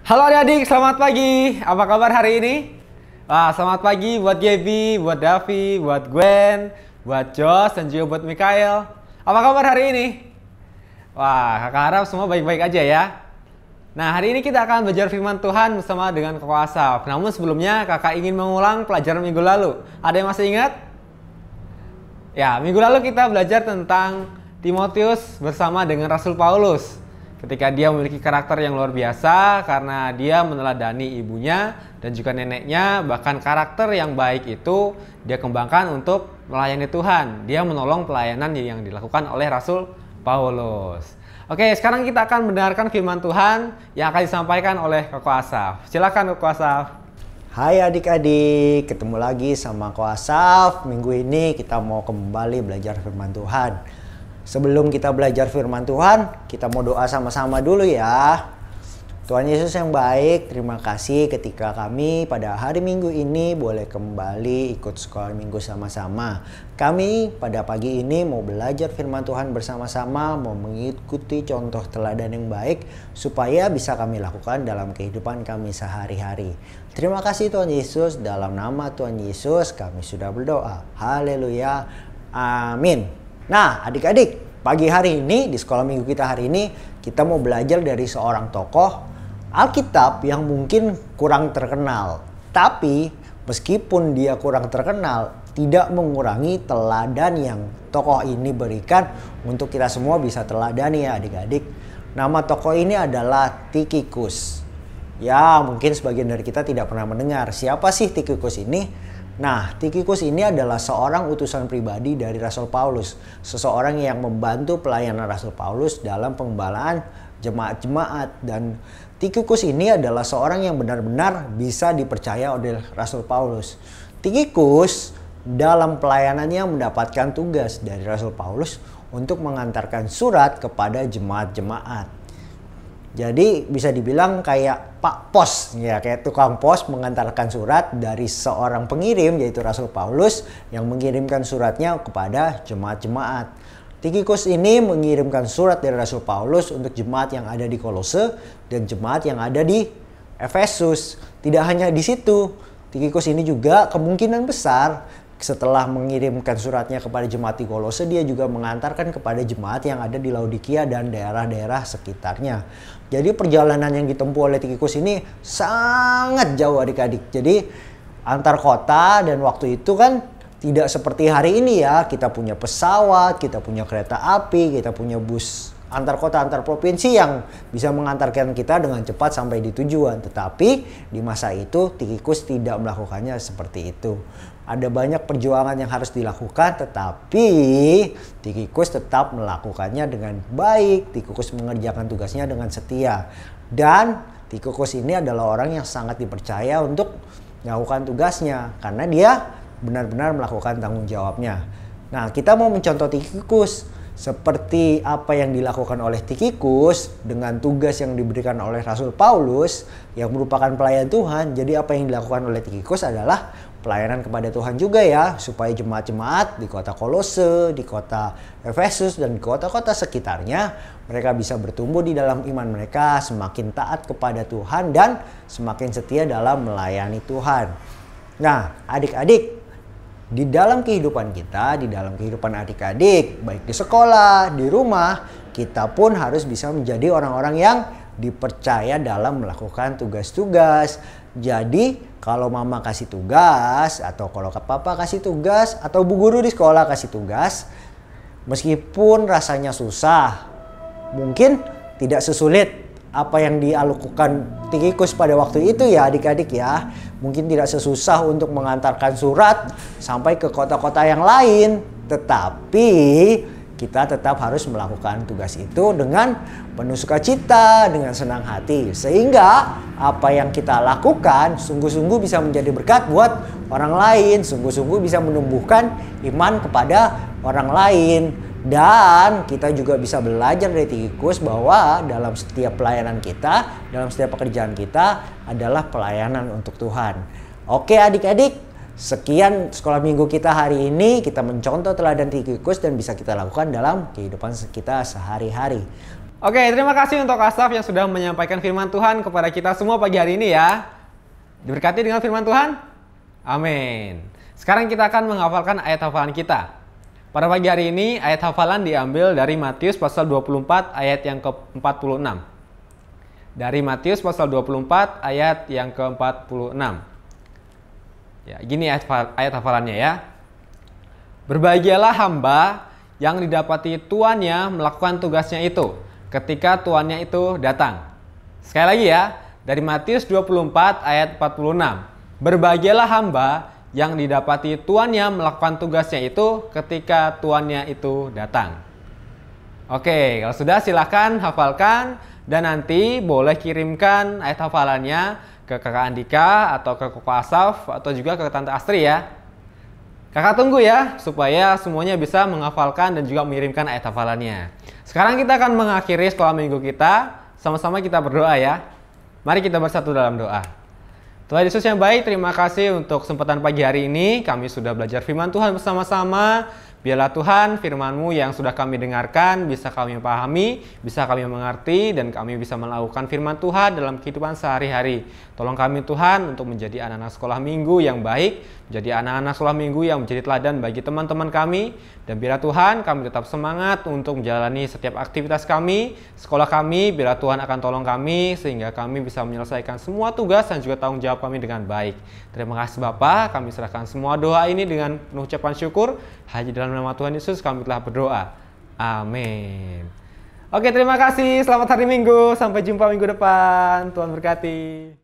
Halo adik-adik, selamat pagi. Apa kabar hari ini? Wah, selamat pagi buat Gaby, buat Davi, buat Gwen, buat Josh, dan juga buat Mikael. Apa kabar hari ini? Wah, kakak harap semua baik-baik aja ya. Nah, hari ini kita akan belajar firman Tuhan bersama dengan Kakak Asaf. Namun sebelumnya kakak ingin mengulang pelajaran minggu lalu. Ada yang masih ingat? Ya, minggu lalu kita belajar tentang Timotius bersama dengan Rasul Paulus. Ketika dia memiliki karakter yang luar biasa karena dia meneladani ibunya dan juga neneknya, bahkan karakter yang baik itu dia kembangkan untuk melayani Tuhan. Dia menolong pelayanan yang dilakukan oleh Rasul Paulus. Oke, sekarang kita akan mendengarkan firman Tuhan yang akan disampaikan oleh Koko Asaf. Silakan Koko Asaf. Hai adik-adik, ketemu lagi sama Ko Asaf. Minggu ini kita mau kembali belajar firman Tuhan. Sebelum kita belajar firman Tuhan, kita mau doa sama-sama dulu ya. Tuhan Yesus yang baik, terima kasih ketika kami pada hari Minggu ini boleh kembali ikut sekolah minggu sama-sama. Kami pada pagi ini mau belajar firman Tuhan bersama-sama, mau mengikuti contoh teladan yang baik supaya bisa kami lakukan dalam kehidupan kami sehari-hari. Terima kasih Tuhan Yesus, dalam nama Tuhan Yesus kami sudah berdoa. Haleluya, amin. Nah adik-adik, pagi hari ini di sekolah minggu kita hari ini kita mau belajar dari seorang tokoh Alkitab yang mungkin kurang terkenal. Tapi meskipun dia kurang terkenal, tidak mengurangi teladan yang tokoh ini berikan untuk kita semua bisa teladani ya adik-adik. Nama tokoh ini adalah Tikhikus. Ya mungkin sebagian dari kita tidak pernah mendengar siapa sih Tikhikus ini. Nah, Tikhikus ini adalah seorang utusan pribadi dari Rasul Paulus. Seseorang yang membantu pelayanan Rasul Paulus dalam pengembalaan jemaat-jemaat. Dan Tikhikus ini adalah seorang yang benar-benar bisa dipercaya oleh Rasul Paulus. Tikhikus dalam pelayanannya mendapatkan tugas dari Rasul Paulus untuk mengantarkan surat kepada jemaat-jemaat. Jadi bisa dibilang kayak Pak Pos, ya kayak tukang pos mengantarkan surat dari seorang pengirim yaitu Rasul Paulus yang mengirimkan suratnya kepada jemaat-jemaat. Tikhikus ini mengirimkan surat dari Rasul Paulus untuk jemaat yang ada di Kolose dan jemaat yang ada di Efesus. Tidak hanya di situ, Tikhikus ini juga kemungkinan besar setelah mengirimkan suratnya kepada jemaat di Kolose, dia juga mengantarkan kepada jemaat yang ada di Laodikia dan daerah-daerah sekitarnya. Jadi perjalanan yang ditempuh oleh Tikhikus ini sangat jauh adik-adik. Jadi antar kota, dan waktu itu kan tidak seperti hari ini ya. Kita punya pesawat, kita punya kereta api, kita punya bus antar kota, antar provinsi yang bisa mengantarkan kita dengan cepat sampai di tujuan. Tetapi di masa itu Tikhikus tidak melakukannya seperti itu. Ada banyak perjuangan yang harus dilakukan, tetapi Tikhikus tetap melakukannya dengan baik. Tikhikus mengerjakan tugasnya dengan setia. Dan Tikhikus ini adalah orang yang sangat dipercaya untuk melakukan tugasnya karena dia benar-benar melakukan tanggung jawabnya. Nah, kita mau mencontoh Tikhikus. Seperti apa yang dilakukan oleh Tikhikus dengan tugas yang diberikan oleh Rasul Paulus yang merupakan pelayan Tuhan. Jadi apa yang dilakukan oleh Tikhikus adalah pelayanan kepada Tuhan juga ya, supaya jemaat-jemaat di kota Kolose, di kota Efesus dan di kota-kota sekitarnya mereka bisa bertumbuh di dalam iman mereka, semakin taat kepada Tuhan dan semakin setia dalam melayani Tuhan. Nah, adik-adik, di dalam kehidupan kita, di dalam kehidupan adik-adik, baik di sekolah, di rumah, kita pun harus bisa menjadi orang-orang yang dipercaya dalam melakukan tugas-tugas. Jadi kalau mama kasih tugas, atau kalau papa kasih tugas, atau bu guru di sekolah kasih tugas, meskipun rasanya susah, mungkin tidak sesulit apa yang dilakukan Tikhikus pada waktu itu ya adik-adik ya. Mungkin tidak sesusah untuk mengantarkan surat sampai ke kota-kota yang lain. Tetapi kita tetap harus melakukan tugas itu dengan penuh sukacita, dengan senang hati. Sehingga apa yang kita lakukan sungguh-sungguh bisa menjadi berkat buat orang lain. Sungguh-sungguh bisa menumbuhkan iman kepada orang lain. Dan kita juga bisa belajar dari Tikhikus bahwa dalam setiap pelayanan kita, dalam setiap pekerjaan kita adalah pelayanan untuk Tuhan. Oke adik-adik, sekian sekolah minggu kita hari ini. Kita mencontoh teladan Tikhikus dan bisa kita lakukan dalam kehidupan kita sehari-hari. Oke, terima kasih untuk Asaf yang sudah menyampaikan firman Tuhan kepada kita semua pagi hari ini ya. Diberkati dengan firman Tuhan? Amin. Sekarang kita akan menghafalkan ayat hafalan kita. Pada pagi hari ini, ayat hafalan diambil dari Matius pasal 24 ayat yang ke-46. Dari Matius pasal 24 ayat yang ke-46. Ya, gini ayat hafalannya ya. Berbahagialah hamba yang didapati tuannya melakukan tugasnya itu ketika tuannya itu datang. Sekali lagi ya, dari Matius 24 ayat 46. Berbahagialah hamba yang didapati tuannya melakukan tugasnya itu ketika tuannya itu datang. Oke, kalau sudah silahkan hafalkan dan nanti boleh kirimkan ayat hafalannya ke Kakak Andika atau ke Koko Asaf atau juga ke Tante Astri ya. Kakak tunggu ya, supaya semuanya bisa menghafalkan dan juga mengirimkan ayat hafalannya. Sekarang kita akan mengakhiri sekolah minggu kita. Sama-sama kita berdoa ya. Mari kita bersatu dalam doa. Tuhan Yesus yang baik, terima kasih untuk kesempatan pagi hari ini. Kami sudah belajar firman Tuhan bersama-sama. Biarlah Tuhan firman-Mu yang sudah kami dengarkan bisa kami pahami, bisa kami mengerti, dan kami bisa melakukan firman Tuhan dalam kehidupan sehari-hari. Tolong kami Tuhan untuk menjadi anak-anak sekolah minggu yang baik, menjadi anak-anak sekolah minggu yang menjadi teladan bagi teman-teman kami. Dan biarlah Tuhan kami tetap semangat untuk menjalani setiap aktivitas kami, sekolah kami. Biarlah Tuhan akan tolong kami sehingga kami bisa menyelesaikan semua tugas dan juga tanggung jawab kami dengan baik. Terima kasih Bapa, kami serahkan semua doa ini dengan penuh ucapan syukur. Hanya dalam nama Tuhan Yesus kami telah berdoa. Amin. Oke, terima kasih. Selamat hari Minggu. Sampai jumpa minggu depan. Tuhan berkati.